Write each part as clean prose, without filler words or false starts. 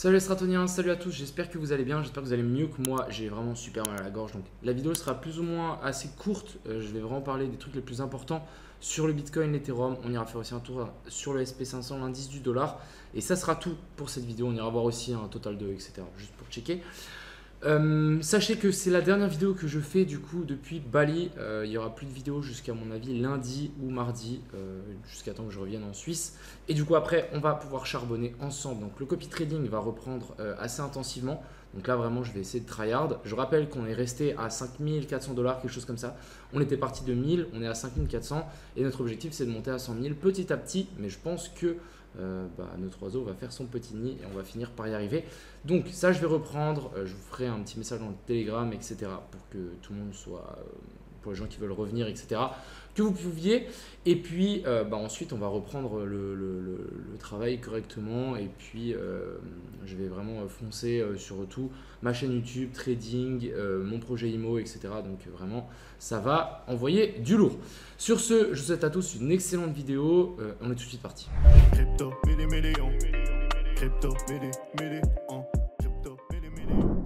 Salut les stratoniens, salut à tous, j'espère que vous allez bien, j'espère que vous allez mieux que moi, j'ai vraiment super mal à la gorge, donc la vidéo sera plus ou moins assez courte, je vais vraiment parler des trucs les plus importants sur le Bitcoin, l'Ethereum, on ira faire aussi un tour sur le SP500, l'indice du dollar, et ça sera tout pour cette vidéo, on ira voir aussi un total de etc, juste pour checker. Sachez que c'est la dernière vidéo que je fais du coup depuis Bali. Il n'y aura plus de vidéo jusqu'à mon avis lundi ou mardi, jusqu'à temps que je revienne en Suisse. Et du coup après on va pouvoir charbonner ensemble. Donc le copy trading va reprendre assez intensivement. Donc là vraiment je vais essayer de tryhard. Je rappelle qu'on est resté à 5400 $, quelque chose comme ça. On était parti de 1000, on est à 5400 et notre objectif c'est de monter à 100 000 petit à petit. Mais je pense que notre oiseau va faire son petit nid et on va finir par y arriver. Donc ça je vais reprendre, je vous ferai un petit message dans le Telegram etc pour que tout le monde soit, pour les gens qui veulent revenir etc, que vous pouviez. Et puis ensuite on va reprendre le travail correctement et puis je vais vraiment foncer sur tout, ma chaîne YouTube, trading, mon projet IMO etc. Donc vraiment ça va envoyer du lourd. Sur ce, je vous souhaite à tous une excellente vidéo, on est tout de suite parti. Crypto, millions. Crypto, millions.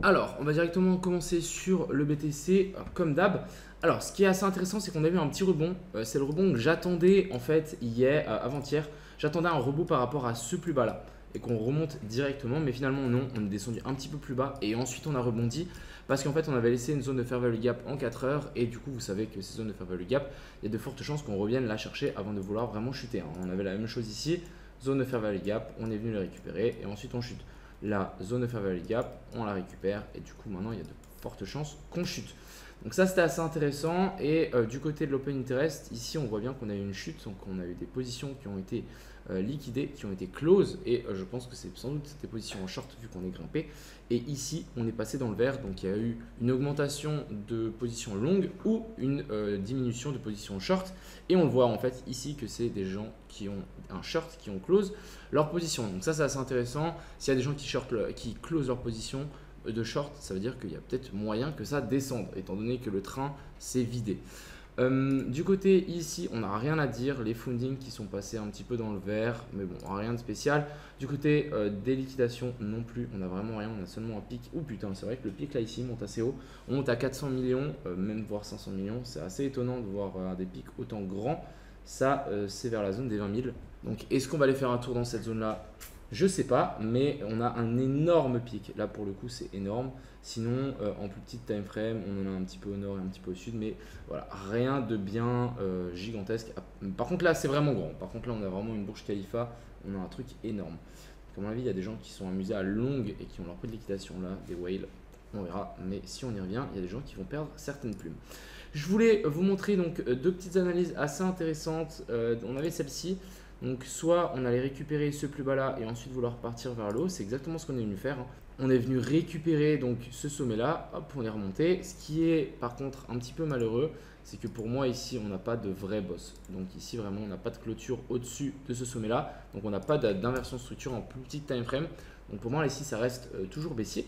Alors, on va directement commencer sur le BTC comme d'hab. Alors, ce qui est assez intéressant, c'est qu'on a vu un petit rebond. C'est le rebond que j'attendais en fait hier, avant-hier. J'attendais un rebond par rapport à ce plus bas là et qu'on remonte directement, mais finalement non, on est descendu un petit peu plus bas et ensuite on a rebondi parce qu'en fait on avait laissé une zone de fair value gap en 4 heures et du coup vous savez que ces zones de fair value gap, il y a de fortes chances qu'on revienne la chercher avant de vouloir vraiment chuter. On avait la même chose ici, zone de fair value gap, on est venu le récupérer et ensuite on chute. La zone de fair value gap, on la récupère et du coup maintenant il y a de fortes chances qu'on chute. Donc ça c'était assez intéressant et du côté de l'open interest, ici on voit bien qu'on a eu une chute, donc on a eu des positions qui ont été liquidées, qui ont été close et je pense que c'est sans doute des positions en short vu qu'on est grimpé. Et ici on est passé dans le vert, donc il y a eu une augmentation de positions longues ou une diminution de positions short et on le voit en fait ici que c'est des gens qui ont un short qui ont close leur position. Donc ça c'est assez intéressant. S'il y a des gens qui close leur position de short, ça veut dire qu'il y a peut-être moyen que ça descende étant donné que le train s'est vidé. Du côté ici, on n'a rien à dire, les fundings qui sont passés un petit peu dans le vert, mais bon, rien de spécial. Du côté des liquidations non plus, on n'a vraiment rien, on a seulement un pic. Oh putain, c'est vrai que le pic là ici monte assez haut, on monte à 400 millions, même voire 500 millions. C'est assez étonnant de voir des pics autant grands. Ça, c'est vers la zone des 20 000. Donc, est-ce qu'on va aller faire un tour dans cette zone-là? Je sais pas, mais on a un énorme pic. Là, pour le coup, c'est énorme. Sinon, en plus petite time frame, on en a un petit peu au nord et un petit peu au sud. Mais voilà, rien de bien gigantesque. Par contre, là, c'est vraiment grand. Par contre, là, on a vraiment une Burj Khalifa. On a un truc énorme. Comme on l'a vu, il y a des gens qui sont amusés à longue et qui ont leur prix de liquidation là, des whales. On verra. Mais si on y revient, il y a des gens qui vont perdre certaines plumes. Je voulais vous montrer donc deux petites analyses assez intéressantes. On avait celle-ci. Donc soit on allait récupérer ce plus bas là et ensuite vouloir partir vers le haut, c'est exactement ce qu'on est venu faire. On est venu récupérer donc ce sommet là, hop on est remonté. Ce qui est par contre un petit peu malheureux, c'est que pour moi ici on n'a pas de vrai boss. Donc ici vraiment on n'a pas de clôture au-dessus de ce sommet là, donc on n'a pas d'inversion de structure en plus petite time frame. Donc pour moi ici ça reste toujours baissier.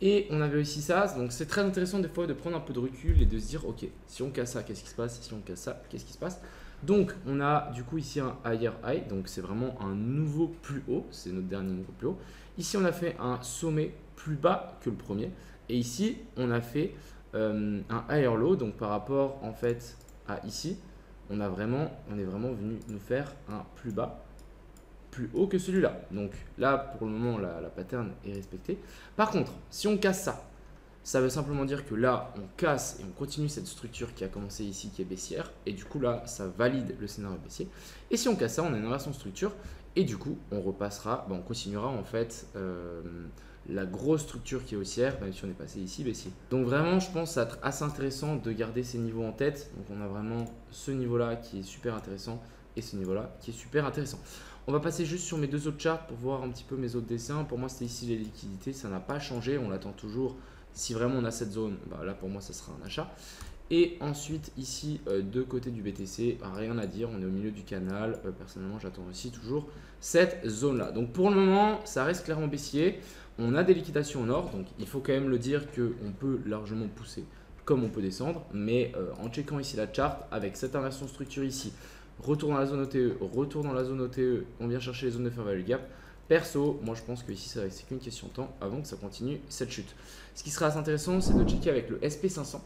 Et on avait aussi ça, donc c'est très intéressant des fois de prendre un peu de recul et de se dire ok, si on casse ça, qu'est-ce qui se passe? Si on casse ça, qu'est-ce qui se passe? Donc on a du coup ici un higher high, donc c'est vraiment un nouveau plus haut, c'est notre dernier nouveau plus haut. Ici on a fait un sommet plus bas que le premier et ici on a fait un higher low, donc par rapport en fait à ici, on est vraiment venu nous faire un plus bas plus haut que celui-là. Donc là pour le moment la pattern est respectée. Par contre si on casse ça, ça veut simplement dire que là, on casse et on continue cette structure qui a commencé ici, qui est baissière. Et du coup, là, ça valide le scénario baissier. Et si on casse ça, on a une inversion de structure. Et du coup, on repassera, on continuera en fait la grosse structure qui est haussière, même si on est passé ici baissier. Donc vraiment, je pense que ça va être assez intéressant de garder ces niveaux en tête. Donc on a vraiment ce niveau-là qui est super intéressant et ce niveau-là qui est super intéressant. On va passer juste sur mes deux autres charts pour voir un petit peu mes autres dessins. Pour moi, c'était ici les liquidités. Ça n'a pas changé. On l'attend toujours. Si vraiment on a cette zone, là pour moi ça sera un achat. Et ensuite ici de côté du BTC, rien à dire, on est au milieu du canal. Personnellement j'attends aussi toujours cette zone là. Donc pour le moment ça reste clairement baissier. On a des liquidations au nord, donc il faut quand même le dire qu'on peut largement pousser comme on peut descendre. Mais en checkant ici la chart avec cette inversion de structure ici, retour dans la zone OTE, retour dans la zone OTE, on vient chercher les zones de fair value gap. Perso, moi je pense que ici c'est qu'une question de temps avant que ça continue cette chute. Ce qui sera assez intéressant, c'est de checker avec le SP500.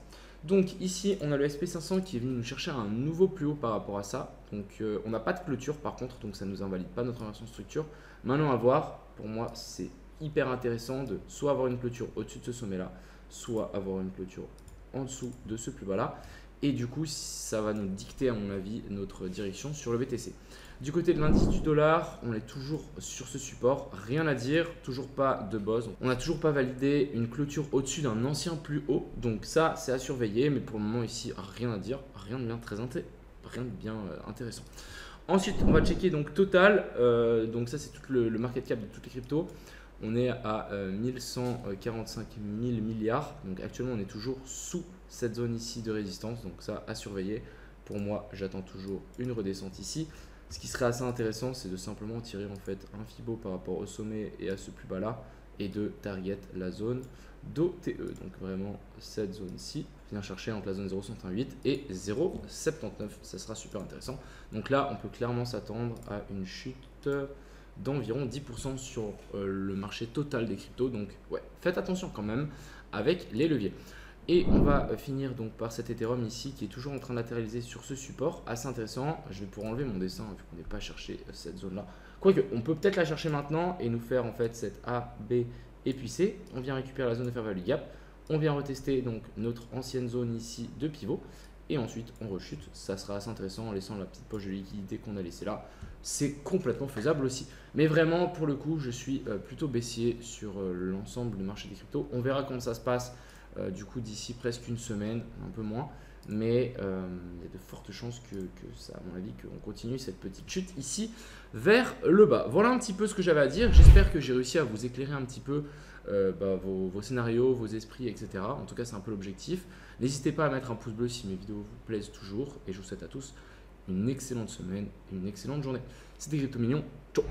Donc ici, on a le SP500 qui est venu nous chercher un nouveau plus haut par rapport à ça. Donc on n'a pas de clôture par contre, donc ça ne nous invalide pas notre inversion de structure. Maintenant à voir, pour moi c'est hyper intéressant de soit avoir une clôture au-dessus de ce sommet-là, soit avoir une clôture en dessous de ce plus bas-là. Et du coup, ça va nous dicter à mon avis notre direction sur le BTC. Du côté de l'indice du dollar, on est toujours sur ce support, rien à dire, toujours pas de buzz. On n'a toujours pas validé une clôture au-dessus d'un ancien plus haut, donc ça c'est à surveiller, mais pour le moment ici, rien à dire, rien de bien intéressant. Ensuite, on va checker donc Total, donc ça c'est tout le market cap de toutes les cryptos. On est à 1145 000 milliards, donc actuellement on est toujours sous cette zone ici de résistance, donc ça à surveiller. Pour moi, j'attends toujours une redescente ici. Ce qui serait assez intéressant, c'est de simplement tirer en fait un Fibo par rapport au sommet et à ce plus bas là et de target la zone d'OTE. Donc vraiment cette zone ici, venir chercher entre la zone 0,68 et 0,79. Ça sera super intéressant. Donc là, on peut clairement s'attendre à une chute d'environ 10% sur le marché total des cryptos. Donc ouais, faites attention quand même avec les leviers. Et on va finir donc par cet Ethereum ici qui est toujours en train de latéraliser sur ce support. Assez intéressant. Je vais pouvoir enlever mon dessin vu qu'on n'est pas cherché cette zone là. Quoique, on peut peut-être la chercher maintenant et nous faire en fait cette A, B et puis C. On vient récupérer la zone de fair value gap. On vient retester donc notre ancienne zone ici de pivot. Et ensuite, on rechute. Ça sera assez intéressant en laissant la petite poche de liquidité qu'on a laissée là. C'est complètement faisable aussi. Mais vraiment, pour le coup, je suis plutôt baissier sur l'ensemble du marché des cryptos. On verra comment ça se passe. Du coup d'ici presque une semaine, un peu moins, mais il y a de fortes chances que ça, à mon avis, qu'on continue cette petite chute ici vers le bas. Voilà un petit peu ce que j'avais à dire. J'espère que j'ai réussi à vous éclairer un petit peu vos scénarios, vos esprits, etc. En tout cas, c'est un peu l'objectif. N'hésitez pas à mettre un pouce bleu si mes vidéos vous plaisent toujours, et je vous souhaite à tous une excellente semaine et une excellente journée. C'était Crypto Mignon. Ciao.